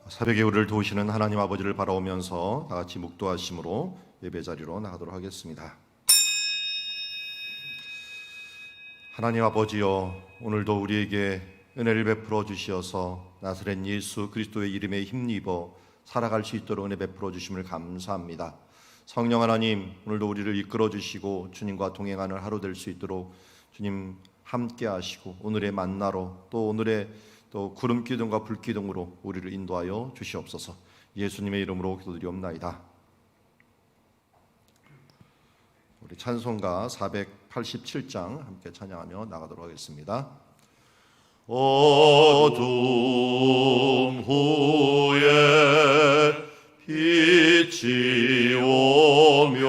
새벽에 우리를 도우시는 하나님 아버지를 바라오면서 다 같이 묵도하심으로 예배 자리로 나가도록 하겠습니다. 하나님 아버지여, 오늘도 우리에게 은혜를 베풀어 주시어서 나사렛 예수 그리스도의 이름에 힘입어 살아갈 수 있도록 은혜 베풀어 주심을 감사합니다. 성령 하나님, 오늘도 우리를 이끌어 주시고 주님과 동행하는 하루 될 수 있도록 주님 함께 하시고 오늘의 만나로 또 오늘의 또 구름 기둥과 불 기둥으로 우리를 인도하여 주시옵소서. 예수님의 이름으로 기도드리옵나이다. 우리 찬송가 487장 함께 찬양하며 나가도록 하겠습니다. 어둠 후에 빛이 오며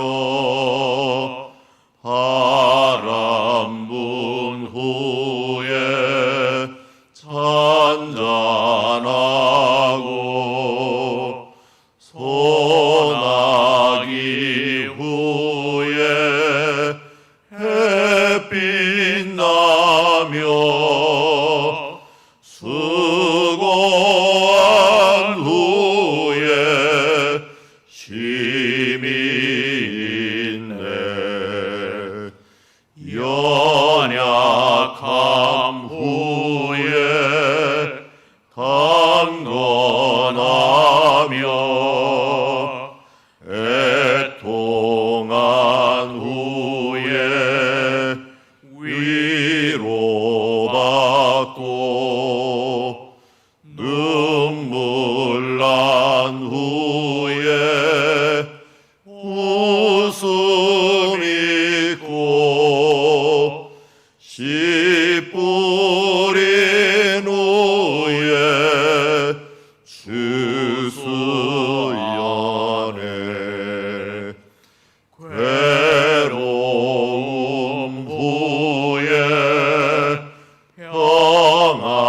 바람 분 후에 잔잔하고 소나기 후에 햇빛 나며 수고한 후에 쉼이 있네. 연약함 후에 강건하며 애통한 후에 위로받고 눈물 난 후에 웃음 있고 씨 뿌린 후에 주수연에 괴로움 후에 평안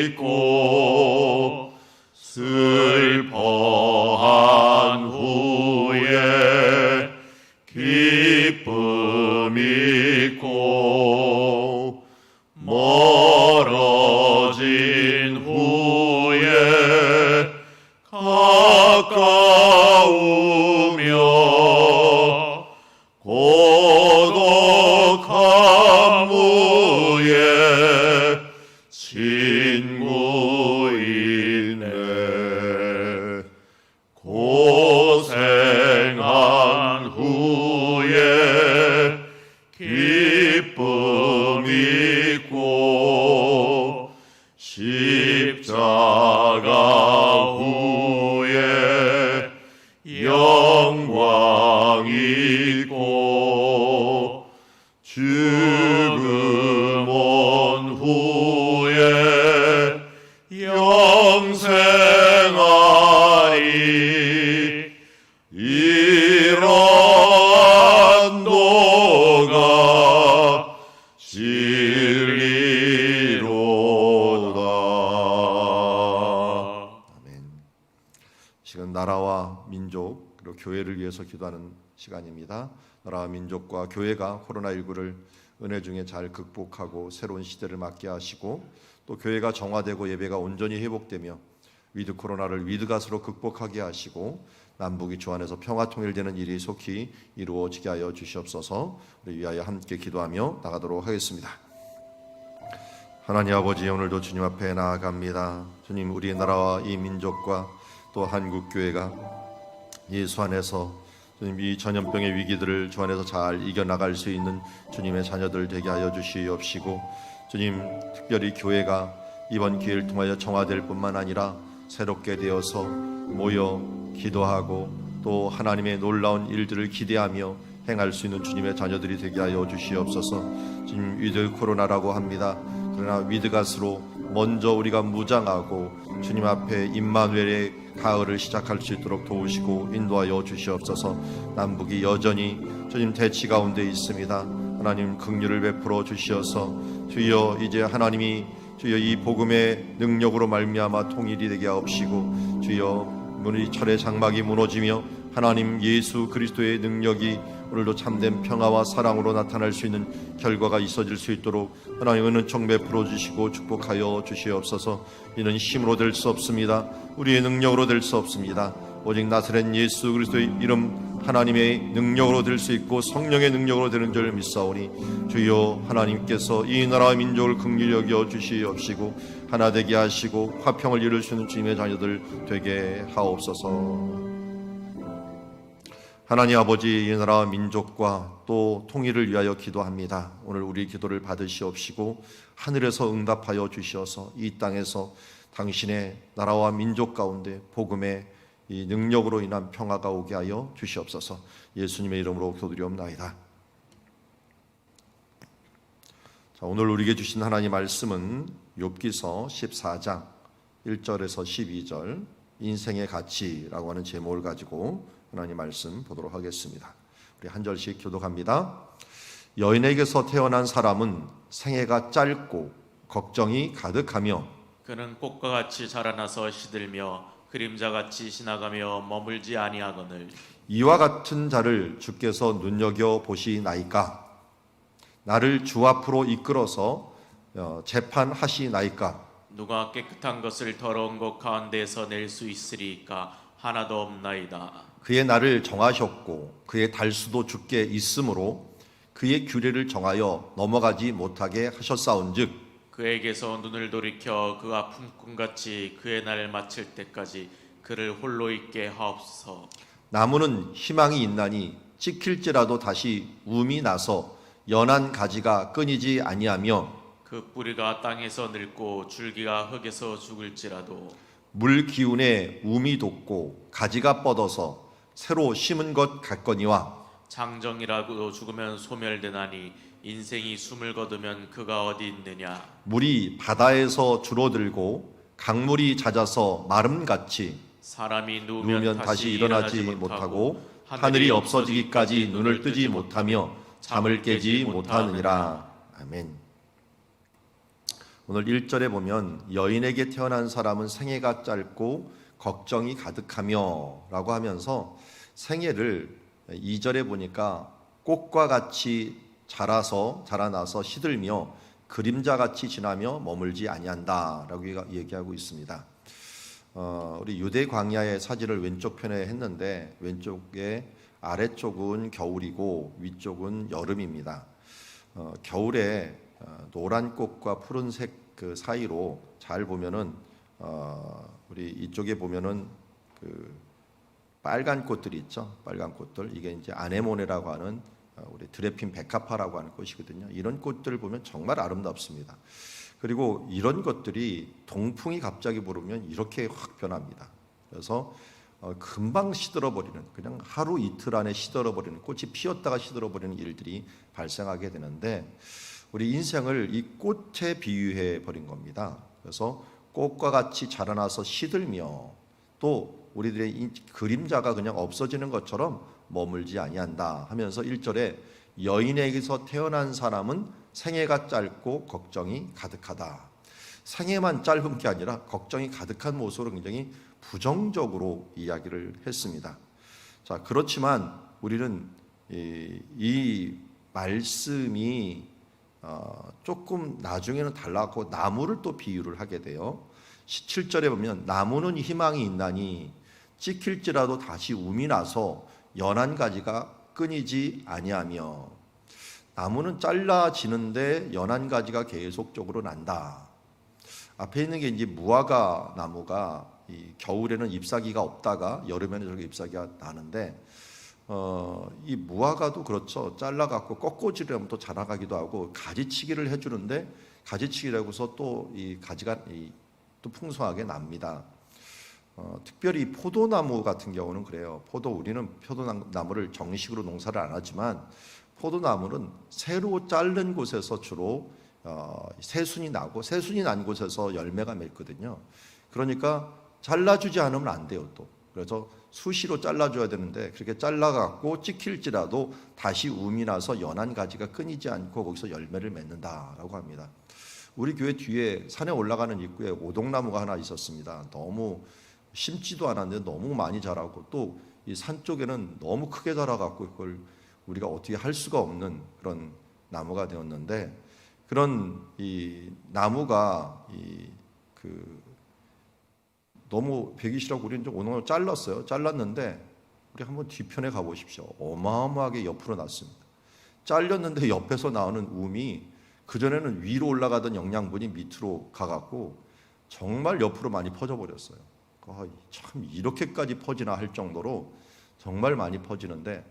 있고 슬퍼한 후에 기쁨 있고 멀어진 후에 가까우며 고독한 후에 친구 있네. 고생한 후에 기쁨 있고 십자가 후에 영광 있고 죽음 온 후에 영생하리. 이러한 도가 진리로다. 아멘. 지금 나라와 민족 그리고 교회를 위해서 기도하는 시간입니다. 나라와 민족과 교회가 코로나19를 은혜 중에 잘 극복하고 새로운 시대를 맞게 하시고 또 교회가 정화되고 예배가 온전히 회복되며 위드 코로나를 위드갓으로 극복하게 하시고 남북이 주 안에서 평화 통일되는 일이 속히 이루어지게 하여 주시옵소서. 우리 위하여 함께 기도하며 나가도록 하겠습니다. 하나님 아버지, 오늘도 주님 앞에 나아갑니다. 주님, 우리나라와 이 민족과 또 한국교회가 예수 안에서 주님 이 전염병의 위기들을 주 안에서 잘 이겨나갈 수 있는 주님의 자녀들 되게 하여 주시옵시고, 주님 특별히 교회가 이번 기회를 통하여 정화될 뿐만 아니라 새롭게 되어서 모여 기도하고 또 하나님의 놀라운 일들을 기대하며 행할 수 있는 주님의 자녀들이 되게 하여 주시옵소서. 주님, 위드 코로나라고 합니다. 그러나 위드갓으로 먼저 우리가 무장하고 주님 앞에 임마누엘의 가을을 시작할 수 있도록 도우시고 인도하여 주시옵소서. 남북이 여전히 주님 대치 가운데 있습니다. 하나님 긍휼을 베풀어 주시어서 주여 이제 하나님이 주여 이 복음의 능력으로 말미암아 통일이 되게 하옵시고, 주여 우리 철의 장막이 무너지며 하나님 예수 그리스도의 능력이 오늘도 참된 평화와 사랑으로 나타날 수 있는 결과가 있어질 수 있도록 하나님은 은총 베풀어 주시고 축복하여 주시옵소서. 이는 힘으로 될 수 없습니다. 우리의 능력으로 될 수 없습니다. 오직 나사렛 예수 그리스도의 이름 하나님의 능력으로 될 수 있고 성령의 능력으로 되는 줄 믿사오니 주여 하나님께서 이 나라와 민족을 긍휼히 여겨 주시옵시고 하나 되게 하시고 화평을 이룰 수 있는 주님의 자녀들 되게 하옵소서. 하나님 아버지, 이 나라와 민족과 또 통일을 위하여 기도합니다. 오늘 우리 기도를 받으시옵시고 하늘에서 응답하여 주시어서 이 땅에서 당신의 나라와 민족 가운데 복음의 이 능력으로 인한 평화가 오게 하여 주시옵소서. 예수님의 이름으로 기도드리옵나이다. 자, 오늘 우리에게 주신 하나님 말씀은 욥기서 14장 1절에서 12절 인생의 가치라고 하는 제목을 가지고 하나님 말씀 보도록 하겠습니다. 우리 한 절씩 교독합니다. 여인에게서 태어난 사람은 생애가 짧고 걱정이 가득하며 그는 꽃과 같이 자라나서 시들며 그림자같이 지나가며 머물지 아니하거늘 이와 같은 자를 주께서 눈여겨 보시나이까? 나를 주 앞으로 이끌어서 재판하시나이까? 누가 깨끗한 것을 더러운 것 가운데에서 낼 수 있으리이까? 하나도 없나이다. 그의 날을 정하셨고 그의 달수도 주께 있으므로 그의 규례를 정하여 넘어가지 못하게 하셨사온즉 그에게서 눈을 돌이켜 그가 품꾼같이 그의 날을 마칠 때까지 그를 홀로 있게 하옵소서. 나무는 희망이 있나니 찍힐지라도 다시 움이 나서 연한 가지가 끊이지 아니하며 그 뿌리가 땅에서 늙고 줄기가 흙에서 죽을지라도 물 기운에 움이 돋고 가지가 뻗어서 새로 심은 것 같거니와 장정이라도 죽으면 소멸되나니 인생이 숨을 거두면 그가 어디 있느냐. 물이 바다에서 줄어들고 강물이 잦아서 마름같이 사람이 누우면 다시 일어나지 못하고 하늘이 없어지기까지 눈을 뜨지 못하며 잠을 깨지 못하느니라. 아멘. 오늘 1절에 보면 여인에게 태어난 사람은 생애가 짧고 걱정이 가득하며 라고 하면서 생애를 2절에 보니까 꽃과 같이 자라나서 시들며 그림자같이 지나며 머물지 아니한다 라고 얘기하고 있습니다. 우리 유대 광야의 사진을 왼쪽 편에 했는데 왼쪽에 아래쪽은 겨울이고 위쪽은 여름입니다. 겨울에 노란 꽃과 푸른색 그 사이로 잘 보면은 우리 이쪽에 보면은 그 빨간 꽃들이 있죠. 빨간 꽃들 이게 이제 아네모네라고 하는 우리 드레핀 백합화라고 하는 꽃이거든요. 이런 꽃들을 보면 정말 아름답습니다. 그리고 이런 것들이 동풍이 갑자기 불으면 이렇게 확 변합니다. 그래서 금방 시들어버리는 그냥 하루 이틀 안에 시들어버리는 꽃이 피었다가 시들어버리는 일들이 발생하게 되는데 우리 인생을 이 꽃에 비유해 버린 겁니다. 그래서 꽃과 같이 자라나서 시들며 또 우리들의 이 그림자가 그냥 없어지는 것처럼 머물지 아니한다 하면서 1절에 여인에게서 태어난 사람은 생애가 짧고 걱정이 가득하다. 생애만 짧은 게 아니라 걱정이 가득한 모습으로 굉장히 부정적으로 이야기를 했습니다. 자, 그렇지만 우리는 이 말씀이 조금 나중에는 달라고 나무를 또 비유를 하게 돼요. 17절에 보면 나무는 희망이 있나니 찍힐지라도 다시 움이 나서 연한 가지가 끊이지 아니하며 나무는 잘라지는데 연한 가지가 계속적으로 난다. 앞에 있는 게 이제 무화과 나무가 이 겨울에는 잎사귀가 없다가 여름에는 저렇게 잎사귀가 나는데 이 무화과도 그렇죠. 잘라갖고 꺾어지려면 또 자라가기도 하고 가지치기를 해주는데 가지치기라고 해서 또 이 가지가 또 풍성하게 납니다. 특별히 포도나무 같은 경우는 그래요. 우리는 포도나무를 정식으로 농사를 안 하지만 포도나무는 새로 자른 곳에서 주로 새순이 나고 새순이 난 곳에서 열매가 맺거든요. 그러니까 잘라주지 않으면 안 돼요. 또 그래서 수시로 잘라줘야 되는데 그렇게 잘라갖고 찍힐지라도 다시 움이 나서 연한 가지가 끊이지 않고 거기서 열매를 맺는다라고 합니다. 우리 교회 뒤에 산에 올라가는 입구에 오동나무가 하나 있었습니다. 너무 심지도 않았는데 너무 많이 자라고 또 이 산 쪽에는 너무 크게 자라갖고 그걸 우리가 어떻게 할 수가 없는 그런 나무가 되었는데, 그런 이 나무가 너무 베기 싫어고 우리는 좀 오늘 잘랐어요. 잘랐는데 우리 한번 뒤편에 가보십시오. 어마어마하게 옆으로 났습니다. 잘렸는데 옆에서 나오는 움이 그전에는 위로 올라가던 영양분이 밑으로 가갖고 정말 옆으로 많이 퍼져버렸어요. 참 이렇게까지 퍼지나 할 정도로 정말 많이 퍼지는데,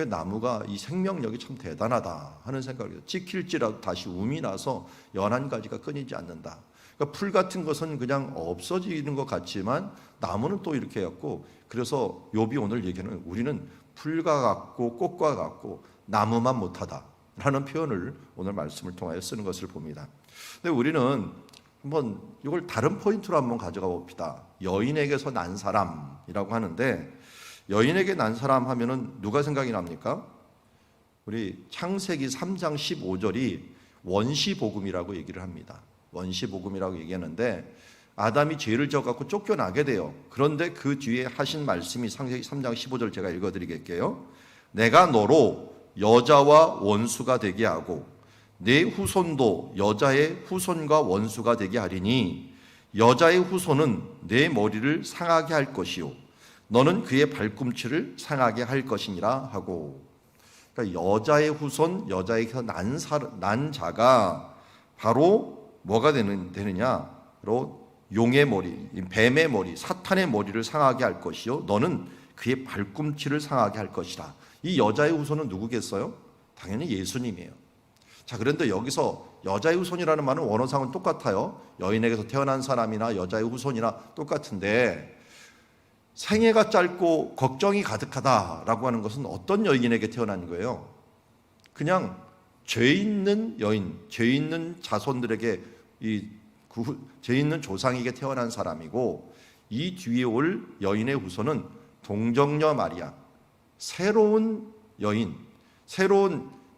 나무가 이 생명력이 참 대단하다 하는 생각이 들어요. 찍힐지라도 다시 움이 나서 연한 가지가 끊이지 않는다. 그러니까 풀 같은 것은 그냥 없어지는 것 같지만 나무는 또 이렇게 해갖고, 그래서 욥이 오늘 얘기하는, 우리는 풀과 같고 꽃과 같고 나무만 못하다라는 표현을 오늘 말씀을 통하여 쓰는 것을 봅니다. 근데 우리는 한번 이걸 다른 포인트로 한번 가져가 봅시다. 여인에게서 난 사람이라고 하는데, 여인에게 난 사람 하면은 누가 생각이 납니까? 우리 창세기 3장 15절이 원시복음이라고 얘기를 합니다. 원시복음이라고 얘기하는데, 아담이 죄를 지어갖고 쫓겨나게 돼요. 그런데 그 뒤에 하신 말씀이 창세기 3장 15절 제가 읽어드리겠게요. 내가 너로 여자와 원수가 되게 하고 내 후손도 여자의 후손과 원수가 되게 하리니 여자의 후손은 내 머리를 상하게 할 것이요 너는 그의 발꿈치를 상하게 할 것이니라 하고, 그러니까 여자의 후손, 여자에게서 난 자가 바로 뭐가 되느냐? 바로 용의 머리, 뱀의 머리, 사탄의 머리를 상하게 할 것이요 너는 그의 발꿈치를 상하게 할 것이라. 이 여자의 후손은 누구겠어요? 당연히 예수님이에요. 자, 그런데 여기서 여자의 후손이라는 말은 원어상은 똑같아요. 여인에게서 태어난 사람이나 여자의 후손이나 똑같은데, 생애가 짧고 걱정이 가득하다라고 하는 것은 어떤 여인에게 태어난 거예요? 그냥 죄 있는 여인, 죄 있는 자손들에게, 죄 있는 조상에게 태어난 사람이고, 이 뒤에 올 여인의 후손은 동정녀 마리아, 새로운 여인,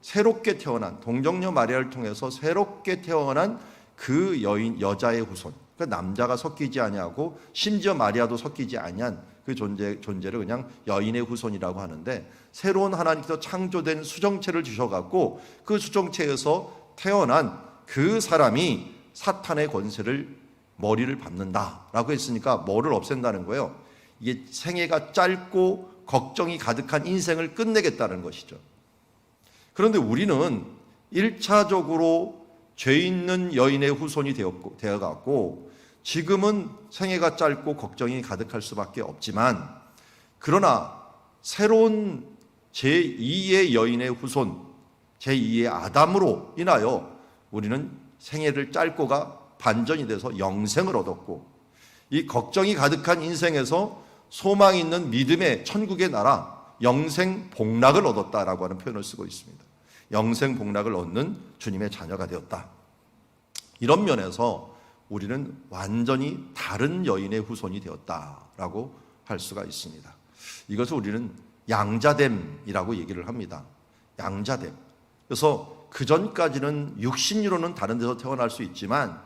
새롭게 태어난 동정녀 마리아를 통해서 새롭게 태어난 그 여자의 후손, 그 남자가 섞이지 아니하고 심지어 마리아도 섞이지 아니한 그 존재를 그냥 여인의 후손이라고 하는데, 새로운 하나님께서 창조된 수정체를 주셔갖고 그 수정체에서 태어난 그 사람이 사탄의 권세를, 머리를 밟는다라고 했으니까 뭐를 없앤다는 거예요? 이게 생애가 짧고 걱정이 가득한 인생을 끝내겠다는 것이죠. 그런데 우리는 1차적으로 죄 있는 여인의 후손이 되어갖고 지금은 생애가 짧고 걱정이 가득할 수밖에 없지만, 그러나 새로운 제2의 여인의 후손, 제2의 아담으로 인하여 우리는 생애를 짧고가 반전이 돼서 영생을 얻었고, 이 걱정이 가득한 인생에서 소망 있는 믿음의 천국의 나라, 영생 복락을 얻었다라고 하는 표현을 쓰고 있습니다. 영생 복락을 얻는 주님의 자녀가 되었다. 이런 면에서 우리는 완전히 다른 여인의 후손이 되었다라고 할 수가 있습니다. 이것을 우리는 양자됨이라고 얘기를 합니다. 양자됨. 그래서 그 전까지는 육신으로는 다른 데서 태어날 수 있지만,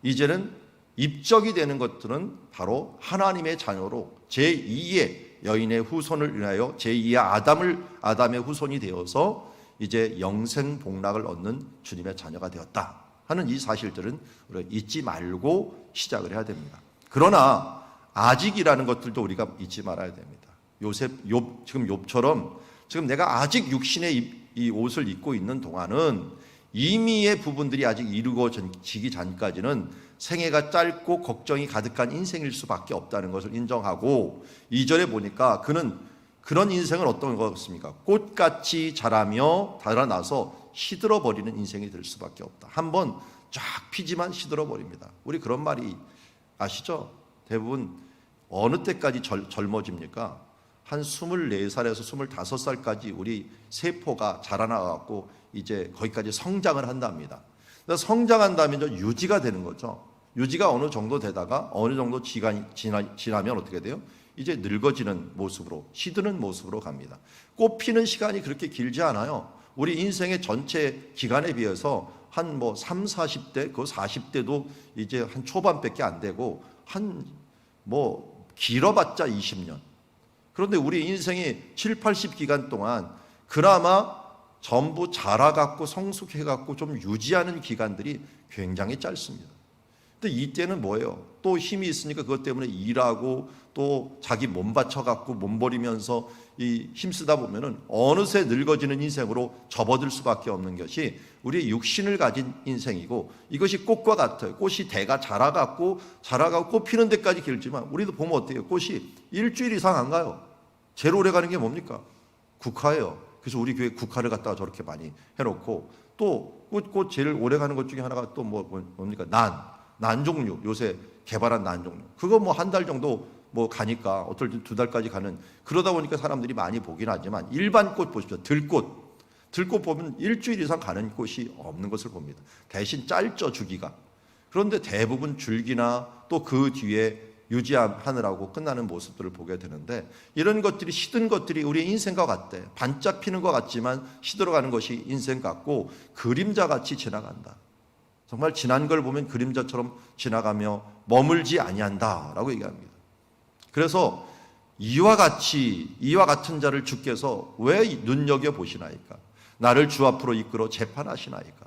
이제는 입적이 되는 것들은 바로 하나님의 자녀로 제2의 여인의 후손을 인하여 제2의 아담의 후손이 되어서 이제 영생 복락을 얻는 주님의 자녀가 되었다 하는 이 사실들은 우리가 잊지 말고 시작을 해야 됩니다. 그러나 아직이라는 것들도 우리가 잊지 말아야 됩니다. 지금 욥처럼 지금 내가 아직 육신의 이 옷을 입고 있는 동안은 이미의 부분들이 아직 이루어지기 전까지는 생애가 짧고 걱정이 가득한 인생일 수밖에 없다는 것을 인정하고, 2절에 보니까 그는 그런 인생은 어떤 것입니까? 꽃같이 자라며 달아나서 시들어버리는 인생이 될 수밖에 없다. 한번 쫙 피지만 시들어버립니다. 우리 그런 말이 아시죠? 대부분 어느 때까지 젊어집니까? 한 24살에서 25살까지 우리 세포가 자라나갖고 이제 거기까지 성장을 한답니다. 성장한다면 유지가 되는 거죠. 유지가 어느 정도 되다가 어느 정도 시간이 지나면 어떻게 돼요? 이제 늙어지는 모습으로, 시드는 모습으로 갑니다. 꽃 피는 시간이 그렇게 길지 않아요. 우리 인생의 전체 기간에 비해서 한 3, 40대, 그 40대도 이제 한 초반밖에 안 되고, 길어봤자 20년. 그런데 우리 인생이 7, 80 기간 동안 그나마 전부 자라갖고 성숙해갖고 좀 유지하는 기간들이 굉장히 짧습니다. 근데 이때는 뭐예요? 또 힘이 있으니까 그것 때문에 일하고 또 자기 몸 바쳐갖고 몸버리면서 이 힘쓰다 보면은 어느새 늙어지는 인생으로 접어들 수밖에 없는 것이 우리의 육신을 가진 인생이고, 이것이 꽃과 같아요. 꽃이 대가 자라갖고 꽃 피는 데까지 길지만 우리도 보면 어때요? 꽃이 일주일 이상 안 가요. 제일 오래 가는 게 뭡니까? 국화예요. 그래서 우리 교회 국화를 갖다가 저렇게 많이 해놓고, 또 꽃 제일 오래 가는 것 중에 하나가 또 뭡니까? 난 종류, 요새 개발한 난 종류. 그거 뭐 한 달 정도 뭐 가니까 어떨 때 2달까지 가는, 그러다 보니까 사람들이 많이 보긴 하지만 일반 꽃 보십시오. 들꽃 보면 일주일 이상 가는 꽃이 없는 것을 봅니다. 대신 짧죠, 주기가. 그런데 대부분 줄기나 또 그 뒤에 유지하느라고 끝나는 모습들을 보게 되는데, 이런 것들이 시든 것들이 우리의 인생과 같대. 반짝 피는 것 같지만 시들어가는 것이 인생 같고 그림자같이 지나간다. 정말 지난 걸 보면 그림자처럼 지나가며 머물지 아니한다라고 얘기합니다. 그래서 이와 같은 자를 주께서 왜 눈여겨 보시나이까? 나를 주 앞으로 이끌어 재판하시나이까?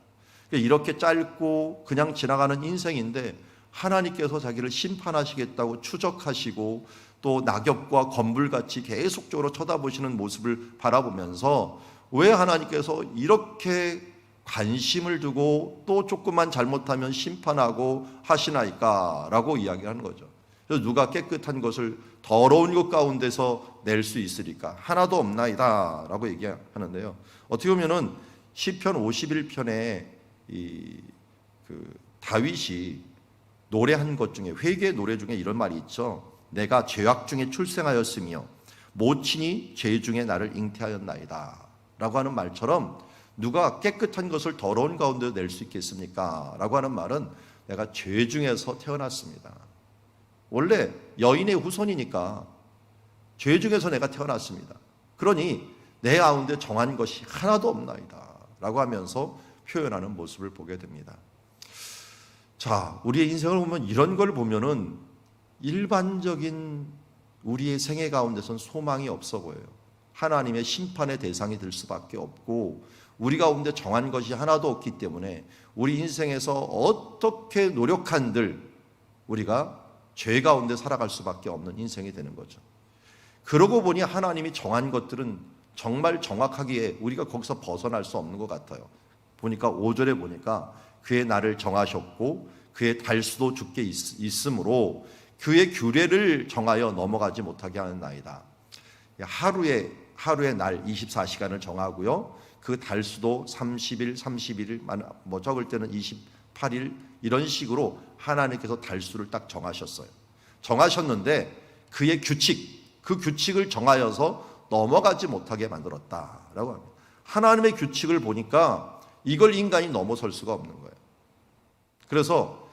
이렇게 짧고 그냥 지나가는 인생인데 하나님께서 자기를 심판하시겠다고 추적하시고 또 낙엽과 건불같이 계속적으로 쳐다보시는 모습을 바라보면서 왜 하나님께서 이렇게 관심을 두고 또 조금만 잘못하면 심판하고 하시나이까? 라고 이야기하는 거죠. 그래서 누가 깨끗한 것을 더러운 것 가운데서 낼 수 있으리까? 하나도 없나이다 라고 얘기하는데요. 어떻게 보면은 시편 51편에 다윗이 노래한 것 중에, 회개 노래 중에 이런 말이 있죠. 내가 죄악 중에 출생하였으며 모친이 죄 중에 나를 잉태하였나이다 라고 하는 말처럼, 누가 깨끗한 것을 더러운 가운데 낼 수 있겠습니까? 라고 하는 말은 내가 죄 중에서 태어났습니다. 원래 여인의 후손이니까 죄 중에서 내가 태어났습니다. 그러니 내 가운데 정한 것이 하나도 없나이다 라고 하면서 표현하는 모습을 보게 됩니다. 자, 우리의 인생을 보면 이런 걸 보면은 일반적인 우리의 생애 가운데선 소망이 없어 보여요. 하나님의 심판의 대상이 될 수밖에 없고, 우리 가운데 정한 것이 하나도 없기 때문에 우리 인생에서 어떻게 노력한들 우리가 죄 가운데 살아갈 수밖에 없는 인생이 되는 거죠. 그러고 보니 하나님이 정한 것들은 정말 정확하기에 우리가 거기서 벗어날 수 없는 것 같아요. 보니까 5절에 보니까 그의 날을 정하셨고 그의 달수도 주께 있으므로 그의 규례를 정하여 넘어가지 못하게 하는 나이다. 하루의 날 24시간을 정하고요. 그 달수도 30일, 31일, 뭐 적을 때는 28일, 이런 식으로 하나님께서 달수를 딱 정하셨어요. 정하셨는데 그의 그 규칙을 정하여서 넘어가지 못하게 만들었다라고 합니다. 하나님의 규칙을 보니까 이걸 인간이 넘어설 수가 없는 거예요. 그래서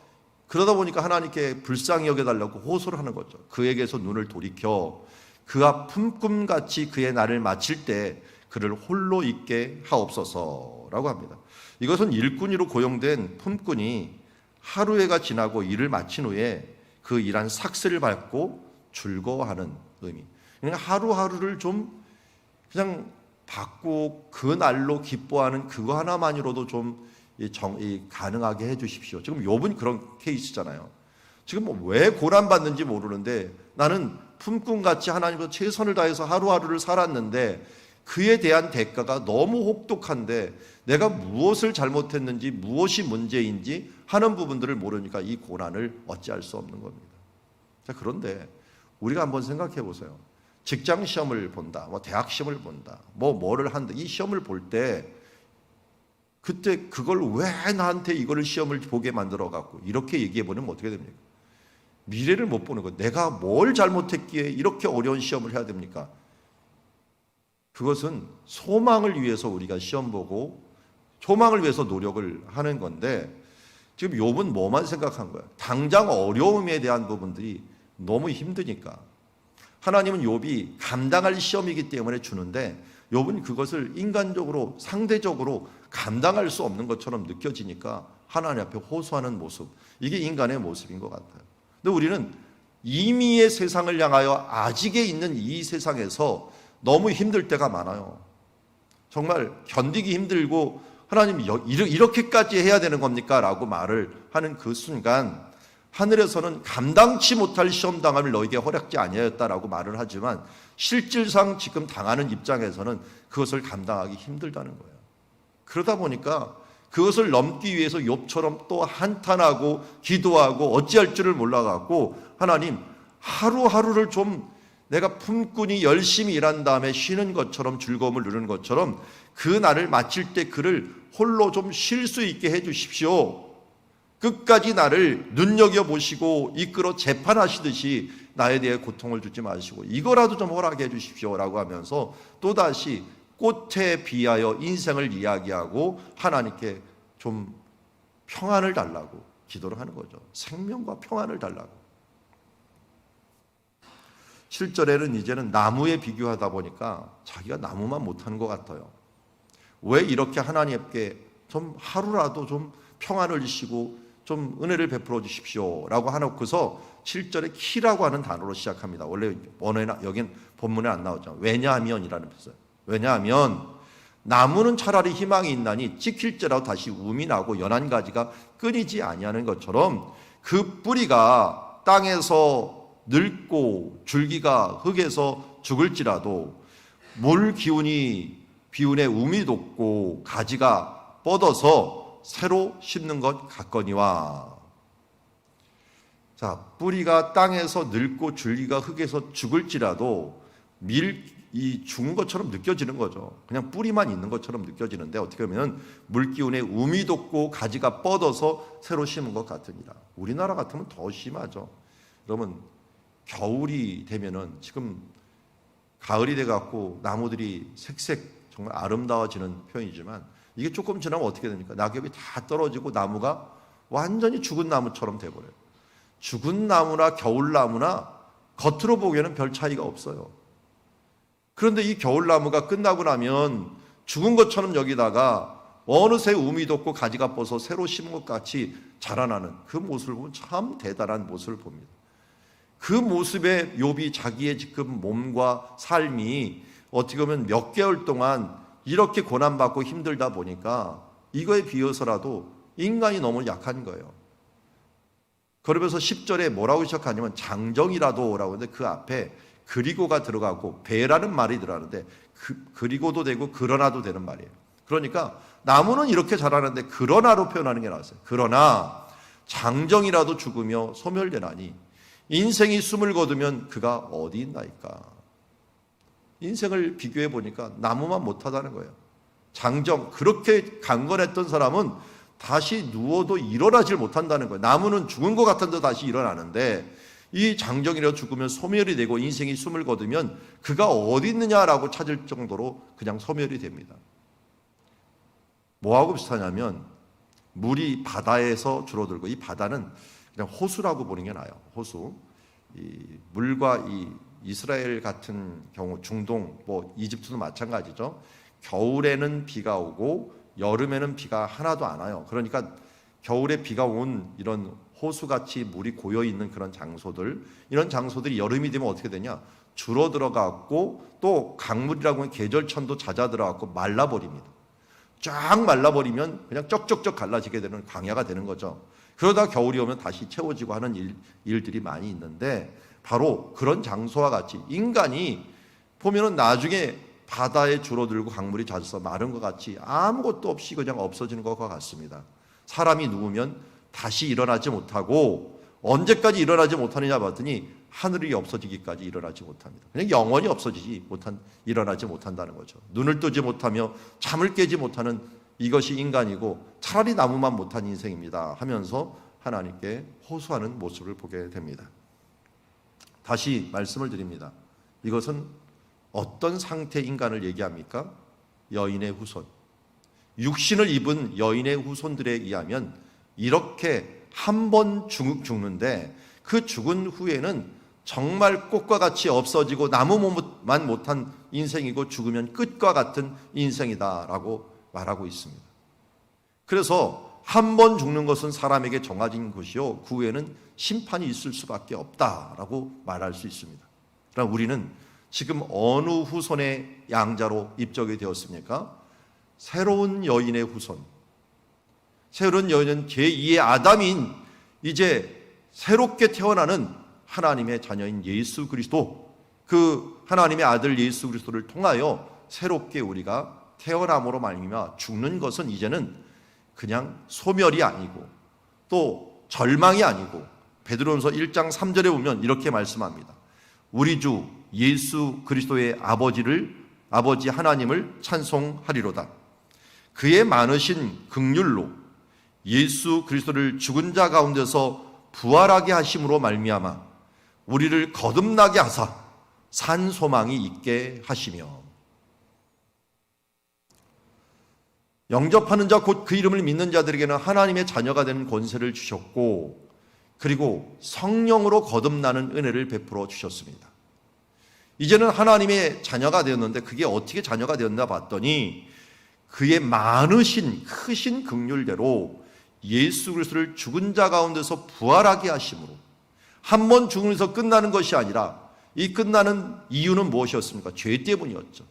그러다 보니까 하나님께 불쌍히 여겨달라고 호소를 하는 거죠. 그에게서 눈을 돌이켜 그가 품꿈같이 그의 날을 마칠 때 그를 홀로 있게 하옵소서라고 합니다. 이것은 일꾼이로 고용된 품꾼이 하루해가 지나고 일을 마친 후에 그 일한 삭스를 밟고 즐거워하는 의미. 그러니까 하루하루를 좀 그냥 받고 그 날로 기뻐하는 그거 하나만으로도 좀 가능하게 해주십시오. 지금 욥은 그런 케이스잖아요. 지금 왜 고난받는지 모르는데 나는 품꾼같이 하나님께서 최선을 다해서 하루하루를 살았는데 그에 대한 대가가 너무 혹독한데 내가 무엇을 잘못했는지 무엇이 문제인지 하는 부분들을 모르니까 이 고난을 어찌할 수 없는 겁니다. 자, 그런데 우리가 한번 생각해 보세요. 직장 시험을 본다, 뭐 대학 시험을 본다, 뭐를 한다. 이 시험을 볼 때 그때 그걸 왜 나한테 이거를 시험을 보게 만들어 갖고 이렇게 얘기해 보면 어떻게 됩니까? 미래를 못 보는 거. 내가 뭘 잘못했기에 이렇게 어려운 시험을 해야 됩니까? 그것은 소망을 위해서 우리가 시험 보고 소망을 위해서 노력을 하는 건데, 지금 욥은 뭐만 생각한 거야? 당장 어려움에 대한 부분들이 너무 힘드니까. 하나님은 욥이 감당할 시험이기 때문에 주는데 욥은 그것을 인간적으로 상대적으로 감당할 수 없는 것처럼 느껴지니까 하나님 앞에 호소하는 모습, 이게 인간의 모습인 것 같아요. 근데 우리는 이미의 세상을 향하여 아직에 있는 이 세상에서 너무 힘들 때가 많아요. 정말 견디기 힘들고 하나님 이렇게까지 해야 되는 겁니까? 라고 말을 하는 그 순간 하늘에서는 감당치 못할 시험당함을 너에게 허락지 아니하였다라고 말을 하지만 실질상 지금 당하는 입장에서는 그것을 감당하기 힘들다는 거예요. 그러다 보니까 그것을 넘기 위해서 욥처럼 또 한탄하고 기도하고 어찌할 줄을 몰라갖고 하나님 하루하루를 좀 내가 품꾼이 열심히 일한 다음에 쉬는 것처럼 즐거움을 누리는 것처럼 그 날을 마칠 때 그를 홀로 좀 쉴 수 있게 해 주십시오. 끝까지 나를 눈여겨보시고 이끌어 재판하시듯이 나에 대해 고통을 주지 마시고 이거라도 좀 허락해 주십시오라고 하면서 또다시 꽃에 비하여 인생을 이야기하고 하나님께 좀 평안을 달라고 기도를 하는 거죠. 생명과 평안을 달라고. 7절에는 이제는 나무에 비교하다 보니까 자기가 나무만 못하는 것 같아요. 왜 이렇게 하나님께 좀 하루라도 좀 평안을 주시고 좀 은혜를 베풀어 주십시오 라고 하놓고서 7절에 키라고 하는 단어로 시작합니다. 원래 원어에는 여긴 본문에 안 나오죠. 왜냐하면이라는 표현. 왜냐하면 나무는 차라리 희망이 있나니 찍힐지라도 다시 움이 나고 연한 가지가 끊이지 아니하는 것처럼 그 뿌리가 땅에서 늙고 줄기가 흙에서 죽을지라도 물 기운이 비운에 움이 돋고 가지가 뻗어서 새로 심는 것 같거니와. 자, 뿌리가 땅에서 늙고 줄기가 흙에서 죽을지라도 이 죽은 것처럼 느껴지는 거죠. 그냥 뿌리만 있는 것처럼 느껴지는데 어떻게 보면 물기운에 움이 돋고 가지가 뻗어서 새로 심은 것 같으니라. 우리나라 같으면 더 심하죠. 여러분 겨울이 되면은 지금 가을이 돼갖고 나무들이 색색 정말 아름다워지는 표현이지만 이게 조금 지나면 어떻게 됩니까? 낙엽이 다 떨어지고 나무가 완전히 죽은 나무처럼 돼버려요. 죽은 나무나 겨울나무나 겉으로 보기에는 별 차이가 없어요. 그런데 이 겨울나무가 끝나고 나면 죽은 것처럼 여기다가 어느새 움이 돋고 가지가 뻗어서 새로 심은 것 같이 자라나는 그 모습을 보면 참 대단한 모습을 봅니다. 그 모습에 욥이 자기의 지금 몸과 삶이 어떻게 보면 몇 개월 동안 이렇게 고난받고 힘들다 보니까 이거에 비해서라도 인간이 너무 약한 거예요. 그러면서 10절에 뭐라고 시작하냐면 장정이라도라고 하는데 그 앞에 그리고가 들어가고 배라는 말이 들어가는데 그리고도 되고 그러나도 되는 말이에요. 그러니까 나무는 이렇게 자라는데 그러나로 표현하는 게 나왔어요. 그러나 장정이라도 죽으며 소멸되나니 인생이 숨을 거두면 그가 어디 있나이까. 인생을 비교해 보니까 나무만 못하다는 거예요. 장정, 그렇게 강건했던 사람은 다시 누워도 일어나질 못한다는 거예요. 나무는 죽은 것 같은데 다시 일어나는데 이 장정이라도 죽으면 소멸이 되고 인생이 숨을 거두면 그가 어디 있느냐라고 찾을 정도로 그냥 소멸이 됩니다. 뭐하고 비슷하냐면 물이 바다에서 줄어들고 이 바다는 그냥 호수라고 보는 게 나아요. 호수. 이 물과 이 이스라엘 같은 경우 중동 뭐 이집트도 마찬가지죠. 겨울에는 비가 오고 여름에는 비가 하나도 안 와요. 그러니까 겨울에 비가 온 이런 호수같이 물이 고여 있는 그런 장소들, 이런 장소들이 여름이 되면 어떻게 되냐? 줄어들어가고 또 강물이라고 하는 계절천도 잦아들어가고 말라버립니다. 쫙 말라버리면 그냥 쩍쩍쩍 갈라지게 되는 광야가 되는 거죠. 그러다 겨울이 오면 다시 채워지고 하는 일들이 많이 있는데 바로 그런 장소와 같이 인간이 보면은 나중에 바다에 줄어들고 강물이 잦아서 마른 것 같이 아무것도 없이 그냥 없어지는 것과 같습니다. 사람이 누우면 다시 일어나지 못하고 언제까지 일어나지 못하느냐 봤더니 하늘이 없어지기까지 일어나지 못합니다. 그냥 영원히 일어나지 못한다는 거죠. 눈을 뜨지 못하며 잠을 깨지 못하는 이것이 인간이고 차라리 나무만 못한 인생입니다 하면서 하나님께 호소하는 모습을 보게 됩니다. 다시 말씀을 드립니다. 이것은 어떤 상태의 인간을 얘기합니까? 여인의 후손. 육신을 입은 여인의 후손들에 의하면 이렇게 한 번 죽는데 그 죽은 후에는 정말 꽃과 같이 없어지고 나무만 못한 인생이고 죽으면 끝과 같은 인생이다라고 말하고 있습니다. 그래서 한 번 죽는 것은 사람에게 정해진 것이요 그 후에는 심판이 있을 수밖에 없다라고 말할 수 있습니다. 그럼 우리는 지금 어느 후손의 양자로 입적이 되었습니까? 새로운 여인의 후손, 새로운 여인은 제2의 아담인 이제 새롭게 태어나는 하나님의 자녀인 예수 그리스도, 그 하나님의 아들 예수 그리스도를 통하여 새롭게 우리가 태어남으로 말미암아 죽는 것은 이제는 그냥 소멸이 아니고 또 절망이 아니고, 베드로전서 1장 3절에 보면 이렇게 말씀합니다. 우리 주 예수 그리스도의 아버지 하나님을 찬송하리로다. 그의 많으신 긍휼로 예수 그리스도를 죽은 자 가운데서 부활하게 하심으로 말미암아 우리를 거듭나게 하사 산 소망이 있게 하시며, 영접하는 자 곧 그 이름을 믿는 자들에게는 하나님의 자녀가 되는 권세를 주셨고, 그리고 성령으로 거듭나는 은혜를 베풀어 주셨습니다. 이제는 하나님의 자녀가 되었는데 그게 어떻게 자녀가 되었나 봤더니 그의 많으신 크신 긍휼대로 예수 그리스도를 죽은 자 가운데서 부활하게 하심으로, 한 번 죽음에서 끝나는 것이 아니라 이 끝나는 이유는 무엇이었습니까? 죄 때문이었죠.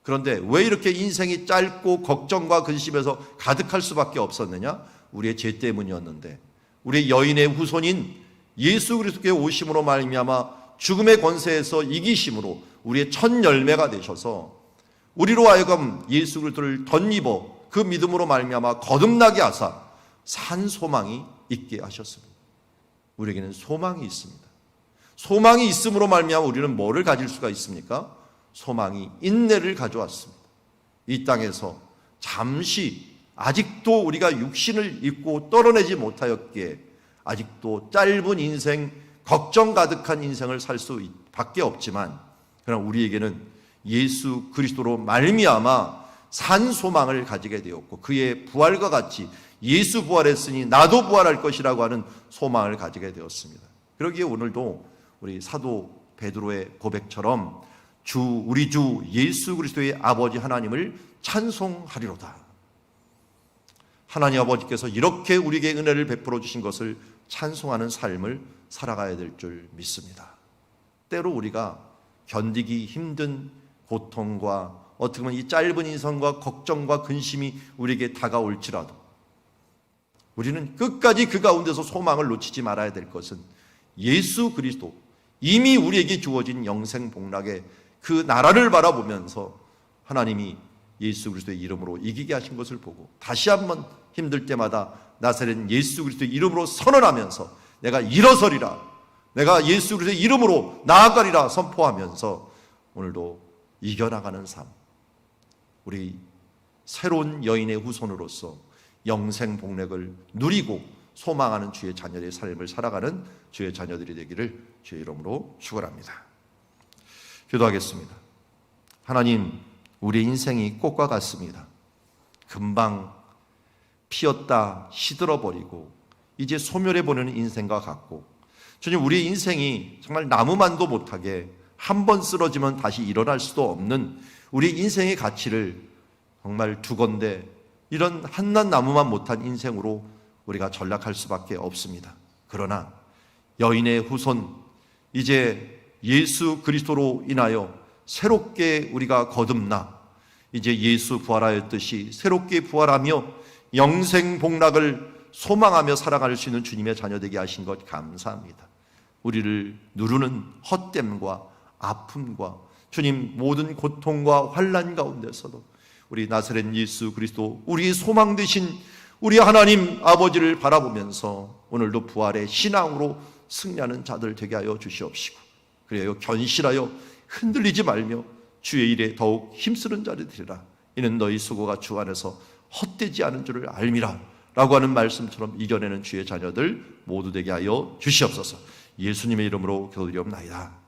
그런데 왜 이렇게 인생이 짧고 걱정과 근심에서 가득할 수밖에 없었느냐? 우리의 죄 때문이었는데, 우리의 여인의 후손인 예수 그리스도의 오심으로 말미암아 죽음의 권세에서 이기심으로 우리의 첫 열매가 되셔서 우리로 하여금 예수 그리스도를 덧입어 그 믿음으로 말미암아 거듭나게 하사 산 소망이 있게 하셨습니다. 우리에게는 소망이 있습니다. 소망이 있음으로 말미암아 우리는 뭐를 가질 수가 있습니까? 소망이 인내를 가져왔습니다. 이 땅에서 잠시 아직도 우리가 육신을 입고 떨어내지 못하였기에 아직도 짧은 인생, 걱정 가득한 인생을 살 수밖에 없지만, 그러나 우리에게는 예수 그리스도로 말미암아 산 소망을 가지게 되었고, 그의 부활과 같이 예수 부활했으니 나도 부활할 것이라고 하는 소망을 가지게 되었습니다. 그러기에 오늘도 우리 사도 베드로의 고백처럼 우리 주 예수 그리스도의 아버지 하나님을 찬송하리로다. 하나님 아버지께서 이렇게 우리에게 은혜를 베풀어 주신 것을 찬송하는 삶을 살아가야 될 줄 믿습니다. 때로 우리가 견디기 힘든 고통과 어떻게 보면 이 짧은 인생과 걱정과 근심이 우리에게 다가올지라도 우리는 끝까지 그 가운데서 소망을 놓치지 말아야 될 것은 예수 그리스도, 이미 우리에게 주어진 영생 복락의 그 나라를 바라보면서 하나님이 예수 그리스도의 이름으로 이기게 하신 것을 보고 다시 한번 힘들 때마다 나사렛 예수 그리스도의 이름으로 선언하면서 내가 일어서리라, 내가 예수 그리스도의 이름으로 나아가리라 선포하면서 오늘도 이겨나가는 삶, 우리 새로운 여인의 후손으로서 영생 복락을 누리고 소망하는 주의 자녀의 삶을 살아가는 주의 자녀들이 되기를 주의 이름으로 축원합니다. 기도하겠습니다. 하나님, 우리 인생이 꽃과 같습니다. 금방 피었다 시들어버리고 이제 소멸해버리는 인생과 같고, 주님, 우리 인생이 정말 나무만도 못하게 한 번 쓰러지면 다시 일어날 수도 없는 우리 인생의 가치를 정말 두건대 이런 한낱 나무만 못한 인생으로 우리가 전락할 수밖에 없습니다. 그러나 여인의 후손, 이제 예수 그리스도로 인하여 새롭게 우리가 거듭나 이제 예수 부활하였듯이 새롭게 부활하며 영생 복락을 소망하며 살아갈 수 있는 주님의 자녀 되게 하신 것 감사합니다. 우리를 누르는 헛됨과 아픔과 주님 모든 고통과 환난 가운데서도 우리 나사렛 예수 그리스도, 우리의 소망 되신 우리 하나님 아버지를 바라보면서 오늘도 부활의 신앙으로 승리하는 자들 되게 하여 주시옵시고, 그래요 견실하여 흔들리지 말며 주의 일에 더욱 힘쓰는 자들 되리라. 이는 너희 수고가 주 안에서 헛되지 않은 줄을 알미라 라고 하는 말씀처럼 이겨내는 주의 자녀들 모두 되게 하여 주시옵소서. 예수님의 이름으로 기도드리옵나이다.